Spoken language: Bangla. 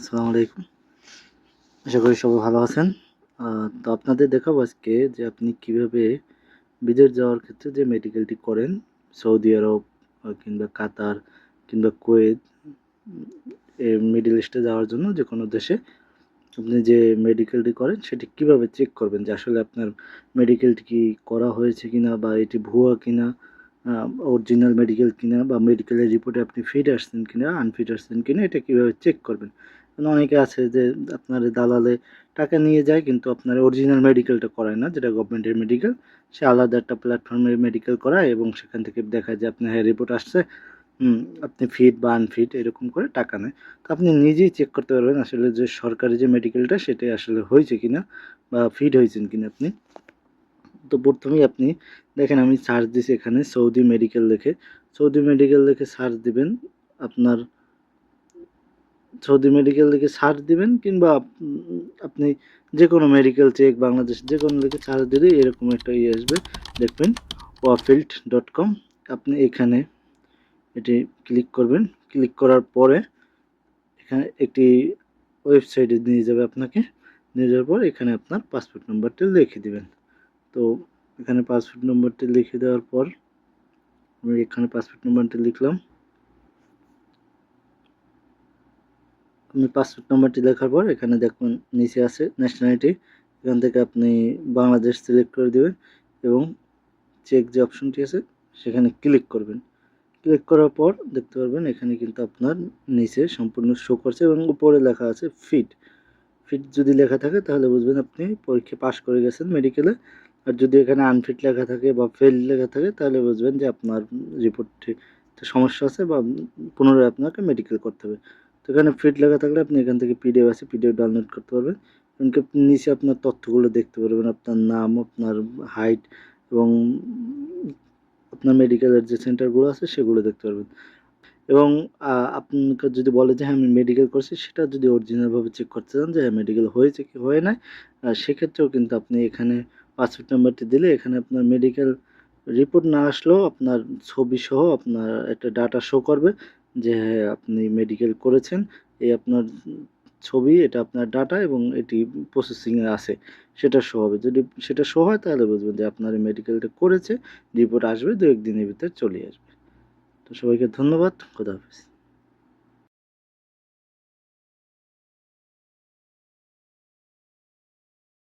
আসসালামু আলাইকুম। আশা করি সবাই ভালো আছেন। তো আপনাদের দেখাবো আজকে যে আপনি কিভাবে বিদেশ যাওয়ার ক্ষেত্রে যে মেডিকেলটি করেন, সৌদি আরব কিংবা কাতার কিংবা কুয়েত, মিডল ইস্টে যাওয়ার জন্য যেকোনো দেশে আপনি যে মেডিকেলটি করেন সেটি কিভাবে চেক করবেন যে আসলে আপনার মেডিকেলটি কি করা হয়েছে কিনা বা এটি ভুয়া কিনা, অরিজিনাল মেডিকেল কিনা বা মেডিকেলের রিপোর্টে আপনি ফিট আসছেন কিনা আনফিট আসছেন কিনা এটা কিভাবে চেক করবেন। কারণ অনেকে আছে যে আপনার দালালে টাকা নিয়ে যায় কিন্তু আপনার অরিজিনাল মেডিকেলটা করায় না, যেটা গভর্নমেন্টের মেডিকেল। সে আলাদা একটা প্ল্যাটফর্মে মেডিকেল করায় এবং সেখান থেকে দেখায় যে আপনার হ্যাঁ রিপোর্ট আসছে, আপনি ফিট বা আনফিট এরকম করে টাকা নেয়। তো আপনি নিজেই চেক করতে পারবেন আসলে যে সরকারি যে মেডিকেলটা সেটাই আসলে হয়েছে কিনা বা ফিট হয়েছেন কিনা আপনি। তো প্রথমেই আপনি দেখেন আমি সার্চ দিছি এখানে সৌদি মেডিকেল লিখে। সৌদি মেডিকেল লিখে সার্চ দিবেন। আপনার সৌদি মেডিকেল লিখে সার্চ দিবেন কিংবা আপনি যেকোনো মেডিকেল চেক বাংলাদেশ যেকোনো লিখে সার্চ দিলেই এরকম একটা ইয়ে আসবে, দেখবেন ওয়াফিল্ড.com। আপনি এখানে এটি ক্লিক করবেন। ক্লিক করার পরে এখানে একটি ওয়েবসাইটে নিয়ে যাবে আপনাকে। নিয়ে যাওয়ার পর এখানে আপনার পাসপোর্ট নাম্বারটি লিখে দিবেন। তো এখানে পাসপোর্ট নাম্বারটি লিখে দেওয়ার পর আমি এখানে পাসপোর্ট নাম্বারটি লিখলাম। আপনি পাসপোর্ট নাম্বারটি লেখার পর এখানে দেখুন নিচে আছে ন্যাশনালিটি। এখান থেকে আপনি বাংলাদেশ সিলেক্ট করে দেবেন এবং চেক যে অপশনটি আছে সেখানে ক্লিক করবেন। ক্লিক করার পর দেখতে পারবেন এখানে কিন্তু আপনার নিচে সম্পূর্ণ শো করছে এবং উপরে লেখা আছে ফিট। ফিট যদি লেখা থাকে তাহলে বুঝবেন আপনি পরীক্ষা পাশ করে গেছেন মেডিকেলে। আর যদি এখানে আনফিট লেখা থাকে বা ফেল লেখা থাকে তাহলে বুঝবেন যে আপনার রিপোর্টটি সমস্যা আছে বা পুনরায় আপনাকে মেডিকেল করতে হবে। তো এখানে ফিট লেখা থাকলে আপনি এখান থেকে পিডিএফ আছে, পিডিএফ ডাউনলোড করতে পারবেন। এমনকি আপনি নিচে আপনার তথ্যগুলো দেখতে পারবেন, আপনার নাম, আপনার হাইট এবং আপনার মেডিকেলের যে সেন্টারগুলো আছে সেগুলো দেখতে পারবেন। এবং আপনাকে যদি বলে যে হ্যাঁ আমি মেডিকেল করছি, সেটা যদি অরিজিনালভাবে চেক করতে চান যে হ্যাঁ মেডিকেল হয়েছে কি হয় নাই, সেক্ষেত্রেও কিন্তু আপনি এখানে পাসপোর্ট নাম্বারটি দিলে এখানে আপনার মেডিকেল রিপোর্ট না আসলেও আপনার ছবি সহ আপনার একটা ডাটা শো করবে যে হ্যাঁ আপনি মেডিকেল করেছেন। এই আপনার ছবি, এটা আপনার ডাটা এবং এটি প্রসেসিংয়ে আছে, সেটা শো হবে। যদি সেটা শো হয় তাহলে বুঝবেন যে আপনার এই মেডিকেলটা করেছে, রিপোর্ট আসবে 2-1 দিনের ভিতর চলে আসবে। তো সবাইকে ধন্যবাদ। খোদা হাফেজ।